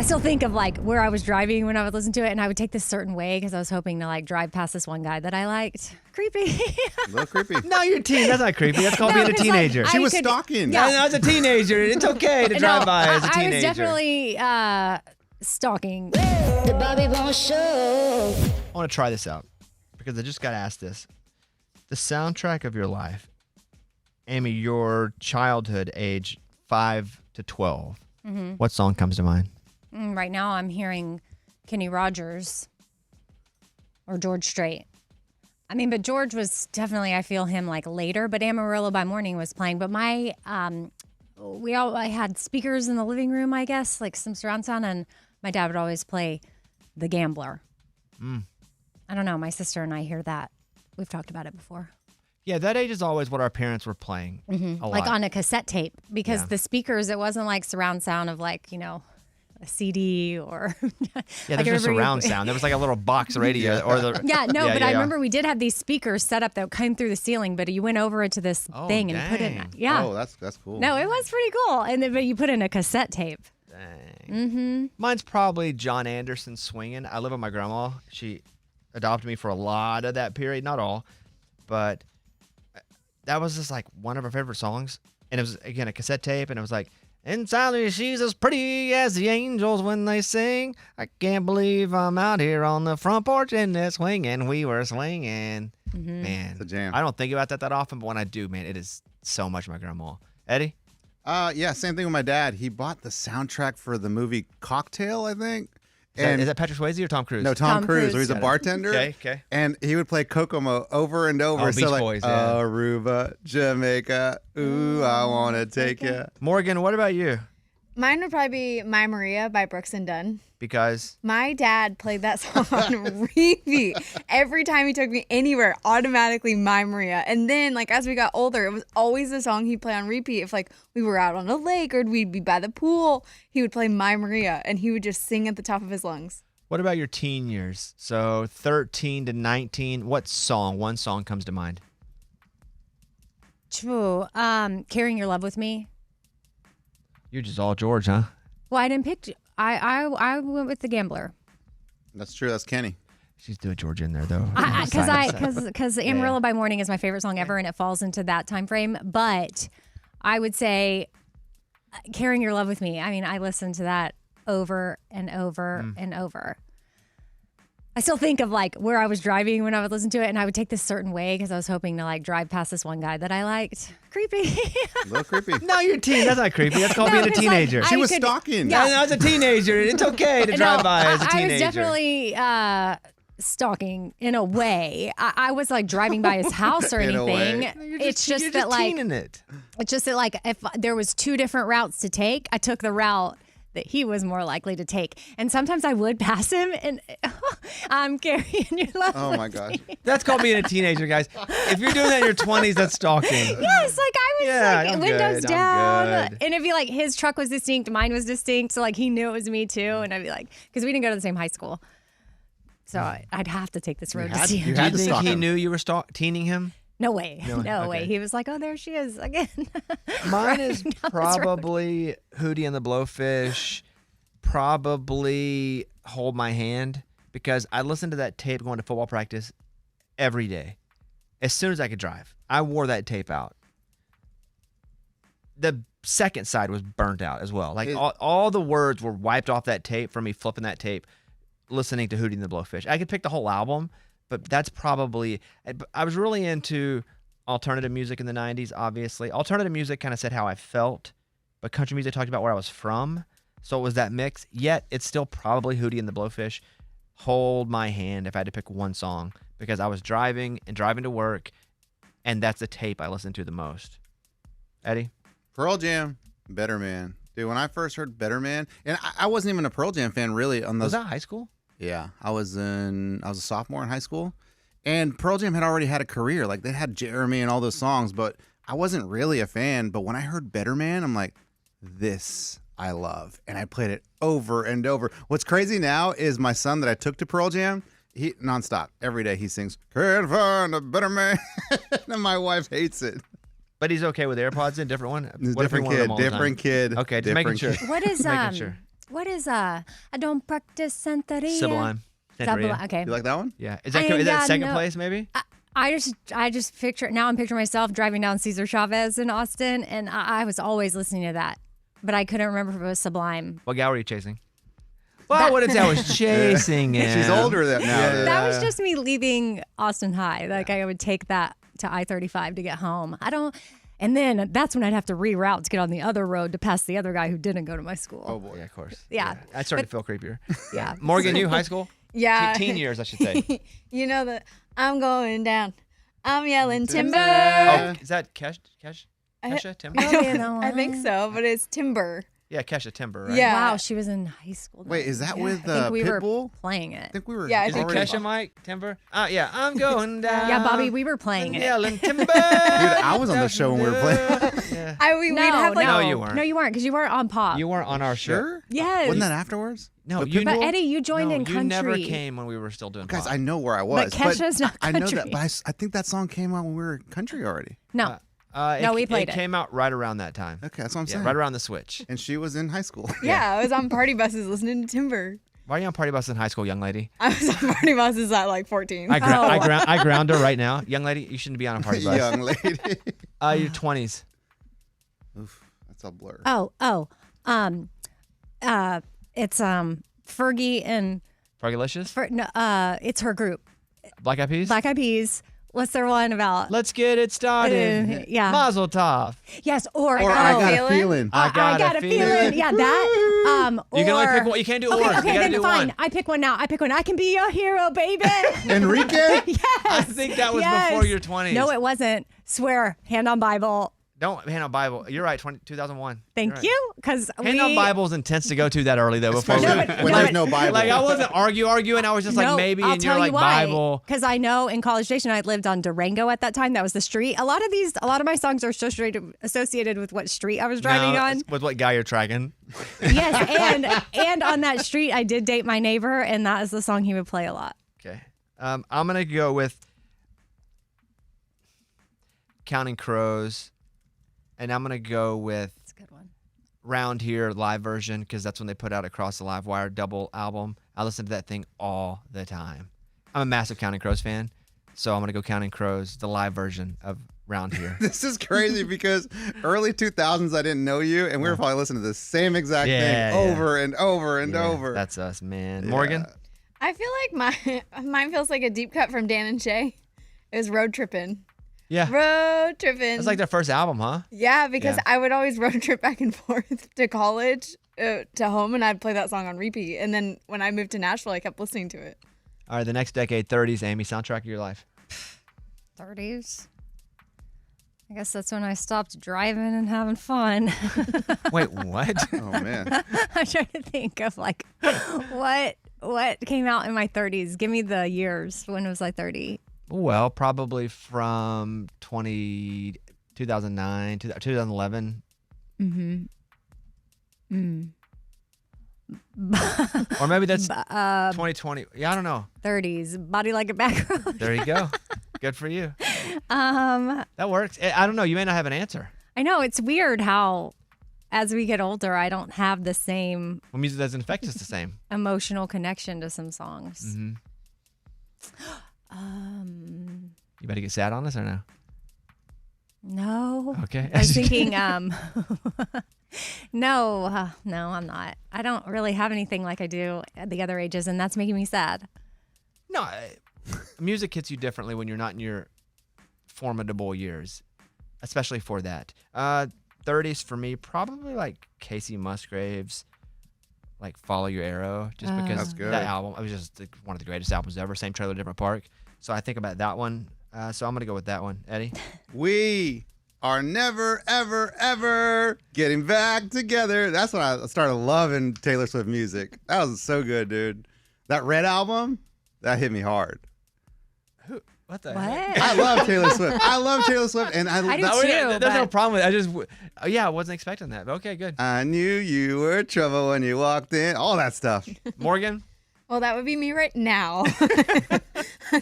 I still think of like where I was driving when I would listen to it, and I would take this certain way because I was hoping to like drive past this one guy that I liked. Creepy. A little creepy. No, you're a teen. That's not creepy. That's called being a teenager. She was stalking. Yeah. I was a teenager. It's okay to drive by as a teenager. I was definitely stalking. The Bobby Bones Show. I want to try this out because I just got asked this. The soundtrack of your life, Amy, your childhood age 5 to 12. Mm-hmm. What song comes to mind? Right now I'm hearing Kenny Rogers or George Strait. I mean, but George was definitely, I feel him like later, but Amarillo by Morning was playing. But I had speakers in the living room, I guess, like some surround sound, and my dad would always play The Gambler. I don't know. My sister and I hear that. We've talked about it before. Yeah, that age is always what our parents were playing a lot. Like on a cassette tape, because Yeah. the speakers, it wasn't like surround sound of like, a CD or... Yeah, there's no surround sound. There was like a little box radio. I remember we did have these speakers set up that came through the ceiling, but you went over it to this thing and put it... dang. Yeah. Oh, that's cool. No, it was pretty cool. And then, but you put in a cassette tape. Dang. Mine's probably John Anderson Swinging. I live with my grandma. She adopted me for a lot of that period. Not all, but that was just like one of her favorite songs. And it was, again, a cassette tape, and it was like, and Sally, she's as pretty as the angels when they sing. I can't believe I'm out here on the front porch in this swing, and we were swinging. Man, It's a jam. I don't think about that often, but when I do, man, it is so much my grandma. Eddie? Yeah, same thing with my dad. He bought the soundtrack for the movie Cocktail, I think. Is that Patrick Swayze or Tom Cruise? No, Tom Cruise, Cruise. where he's a bartender. Okay. And he would play Kokomo over and over. Oh, Beach Boys, yeah. Aruba, Jamaica, ooh, I want to take ya. Morgan, what about you? Mine would probably be My Maria by Brooks and Dunn. Because My dad played that song on repeat. Every time he took me anywhere, automatically My Maria. And then, like, as we got older, it was always the song he'd play on repeat. If, like, we were out on a lake or we'd be by the pool, he would play My Maria, and he would just sing at the top of his lungs. what about your teen years? So 13 to 19, one song comes to mind? True. Carrying Your Love With Me. You're just all George, huh? Well, I didn't pick... I went with The Gambler. That's true. That's Kenny. She's doing George in there, though. Because Amarillo by Morning is my favorite song ever, and it falls into that time frame. But I would say Carrying Your Love With Me. I mean, I listened to that over and over and over. I still think of like where I was driving when I would listen to it, and I would take this certain way because I was hoping to like drive past this one guy that I liked. Creepy. A little creepy. No, you're a teen. That's not creepy. That's called being a 'cause, like, teenager. She I was could- stalking. Yeah. I was a teenager. It's okay to drive by as a teenager. I was definitely stalking in a way. I was like driving by his house or In a way. anything. It's just that like teening it. it's just that like if there was two different routes to take, I took the route that he was more likely to take. And sometimes I would pass him and I'm carrying your love. Oh my gosh. That's called being a teenager, guys. If you're doing that in your 20s, that's stalking. Yes, like I was Yeah, like I'm windows good, I'm down. good. And it'd be like his truck was distinct, mine was distinct. So like he knew it was me too. And I'd be like, because we didn't go to the same high school. So I'd have to take this road to see him. you Do had you to think stalk he him. knew you were teening him? No way. No way. okay. He was like, oh, there she is again. Mine is Down this road. probably Hootie and the Blowfish, probably Hold My Hand, because I listened to that tape going to football practice every day. As soon as I could drive, I wore that tape out. The second side was burnt out as well. Like all the words were wiped off that tape from me flipping that tape, listening to Hootie and the Blowfish. I could pick the whole album, but that's probably... I was really into alternative music in the 90s, obviously. Alternative music kind of said how I felt, but country music talked about where I was from. So it was that mix. Yet it's still probably Hootie and the Blowfish. Hold My Hand if I had to pick one song, because I was driving to work, and that's the tape I listened to the most. Eddie? Pearl Jam, Better Man. Dude, when I first heard Better Man, and I wasn't even a Pearl Jam fan really on those. Was that high school? Yeah, I was a sophomore in high school, and Pearl Jam had already had a career. Like they had Jeremy and all those songs, but I wasn't really a fan. But when I heard Better Man, I'm like, this I love, and I played it over and over. What's crazy now is my son that I took to Pearl Jam. He nonstop every day he sings "Can't Find a Better Man," and my wife hates it. But he's okay with AirPods in? Different one? Different kid. Okay, just making sure. What is Making sure. What is I don't practice Santeria. Sublime. Santeria. Okay. You like that one? Yeah. Is I that ain't got second no- place maybe? I just picture now. I'm picturing myself driving down Cesar Chavez in Austin, and I was always listening to that, but I couldn't remember if it was Sublime. What gal were you chasing? Well, I wouldn't say I was chasing it. She's older than now. That was just me leaving Austin High. Like I would take that to I-35 to get home. And then that's when I'd have to reroute to get on the other road to pass the other guy who didn't go to my school. Oh boy. Yeah, of course. Yeah. That's starting to feel creepier. Yeah. Morgan, you high school? Yeah. Teen years, I should say. You know that I'm going down. I'm yelling timber. Oh, is that Kesha Timber? I think so, but it's timber. Yeah, Kesha Timber, right? Yeah. Wow, she was in high school. Wait, is that Yeah, with I think we were Pitbull? playing I it. think we were. Yeah, I Is it think already- Kesha Mike Timber? Yeah, I'm going down. Yeah, Bobby, we were playing it. Yelling timber. Dude, I was on the show when we were playing. Yeah. We'd have like No, you weren't. No, you weren't because you weren't on pop. You weren't on our show. Sure? Yes. Wasn't that afterwards? No, With you. But Pitbull? Eddie, you joined No, in country. you never came when we were still doing Guys, pop. I know where I was. Kesha's not I know that, country. but I think that song came out when we were country already. No. No, we played it it. came out right around that time. Okay, that's what I'm Yeah, saying. right around the switch. And she was in high school. Yeah, I was on party buses listening to timber. Why are you on party bus in high school, young lady? I was on party buses at like 14. I ground her right now. Young lady, you shouldn't be on a party bus. Young lady. Your 20s. Oof, that's a blur. It's Fergie and Fergalicious? it's her group, Black Eyed Peas? Black Eyed Peas. What's their one about? Let's get it started. Yeah. Mazel tov. Yes, or Or I got a Feeling? feeling. I got a feeling. Yeah, that. You can only or- pick one. You can't do Okay, ours. okay, You gotta then do fine. one. I pick one now. I pick one. I can be your hero, baby. Enrique? Yes. I think that was yes. before your 20s. No, it wasn't. Swear, hand on Bible. Don't hand on Bible. You're right. 2001. Thank You're you, because right. Hand on Bible's intense to go to that early though. Before Especially we, when there's no Bible. like I wasn't arguing. I was just like maybe, I'll and you're tell like you why. Bible. Because I know in College Station I lived on Durango at that time. That was the street. A lot of my songs are associated with what street I was driving No, on. it's with what guy you're tracking. Yes, and on that street I did date my neighbor, and that is the song he would play a lot. Okay. I'm gonna go with Counting Crows, and I'm gonna go with That's a good one. Round Here live version because that's when they put out Across the Live Wire double album. I listen to that thing all the time. I'm a massive Counting Crows fan, so I'm gonna go Counting Crows, the live version of Round Here. This is crazy because early 2000s I didn't know you, and we were probably listening to the same exact Yeah, thing yeah. over and over and Yeah, over. That's us, man. Morgan? I feel like mine feels like a deep cut from Dan and Shay. It was Road Trippin'. Yeah. Road Trippin'. That's like their first album, huh? Yeah, because Yeah. I would always road trip back and forth to college, to home, and I'd play that song on repeat. And then when I moved to Nashville, I kept listening to it. All right, the next decade, 30s, Amy, soundtrack of your life. 30s. I guess that's when I stopped driving and having fun. Wait, what? Oh man. I'm trying to think of like what came out in my 30s. Give me the years. When was I 30? Well, probably from 2009 to 2011. Or maybe that's 2020. Yeah, I don't know. 30s. Body like a back road. There you go. Good for you. That works. I don't know. You may not have an answer. I know it's weird how as we get older I don't have the same Well, music doesn't affect us the same. emotional connection to some songs. Mm-hmm. You better get sad on us or no? No. Okay. I was thinking no, I'm not. I don't really have anything like I do at the other ages, and that's making me sad. No, music hits you differently when you're not in your formidable years, especially for that. 30s for me, probably like Casey Musgraves, like Follow Your Arrow, just because That's good. that album, it was just like one of the greatest albums ever. Same trailer, different park. So I think about that one. So I'm gonna go with that one, Eddie. We are never, ever, ever getting back together. That's when I started loving Taylor Swift music. That was so good, dude. That Red album, that hit me hard. What the What? heck? I love Taylor Swift. I love Taylor Swift, and I do No, too, there's no but- problem with it. I wasn't expecting that. But okay, good. I knew you were trouble when you walked in. All that stuff. Morgan? Well, that would be me right now.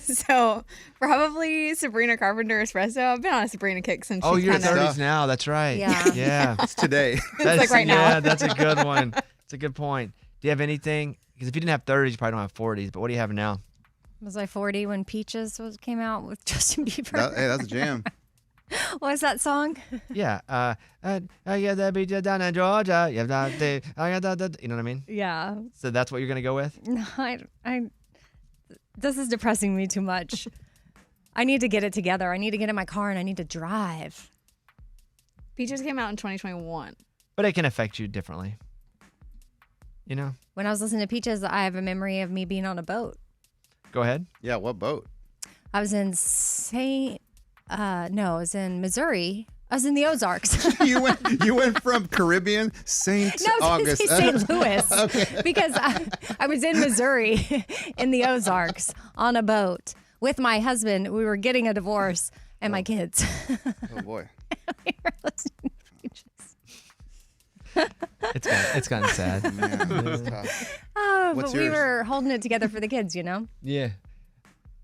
So probably Sabrina Carpenter Espresso. I've been on a Sabrina kick since Oh, she's you're kind of 30s now. That's right. Yeah. Yeah. It's today. That's, like right now. Yeah, that's a good one. It's a good point. Do you have anything? Because if you didn't have 30s, you probably don't have 40s. But what do you have now? Was I 40 when Peaches came out with Justin Bieber? Hey, that's a jam. What was that song? Yeah. I got that beach down in Georgia. You know what I mean? Yeah. So that's what you're gonna go with? No, this is depressing me too much. I need to get it together. I need to get in my car and I need to drive. Peaches came out in 2021. But it can affect you differently. You know? When I was listening to Peaches, I have a memory of me being on a boat. Go ahead. Yeah, what boat? I was in I was in Missouri. I was in the Ozarks. You went from Caribbean St. August. St. Louis. Okay. Because I was in Missouri in the Ozarks on a boat with my husband. We were getting a divorce and my kids. Oh boy. We were listening to Peaches. It's gotten sad. Man, that's tough. Oh, What's but we yours? were holding it together for the kids, you know? Yeah.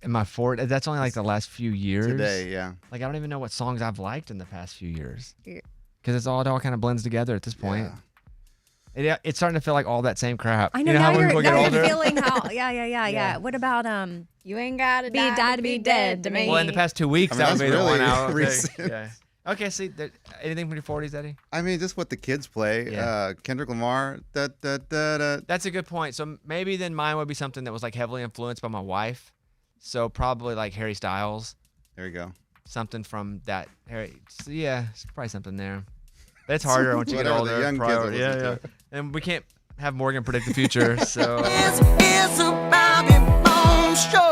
In my fort, that's only like the last few years. Today, yeah. Like I don't even know what songs I've liked in the past few years. Yeah. Because it all kind of blends together at this point. Yeah. It's starting to feel like all that same crap. I know, you know now how when people get you're older? feeling how, yeah. What about, You ain't gotta die to be dead to me. Well, in the past 2 weeks, I mean, that would that's be the one really out. recent. Yeah. Okay, see, anything from your 40s, Eddie? I mean, just what the kids play. Yeah. Kendrick Lamar. Da, da, da, da. That's a good point. So maybe then mine would be something that was like heavily influenced by my wife. So probably like Harry Styles, There you go. something from that Harry. So yeah, it's probably something there. But it's harder once you get Whatever the older. young kids will yeah, listen yeah. to. And we can't have Morgan predict the future, so. It's a Bobby Bones show.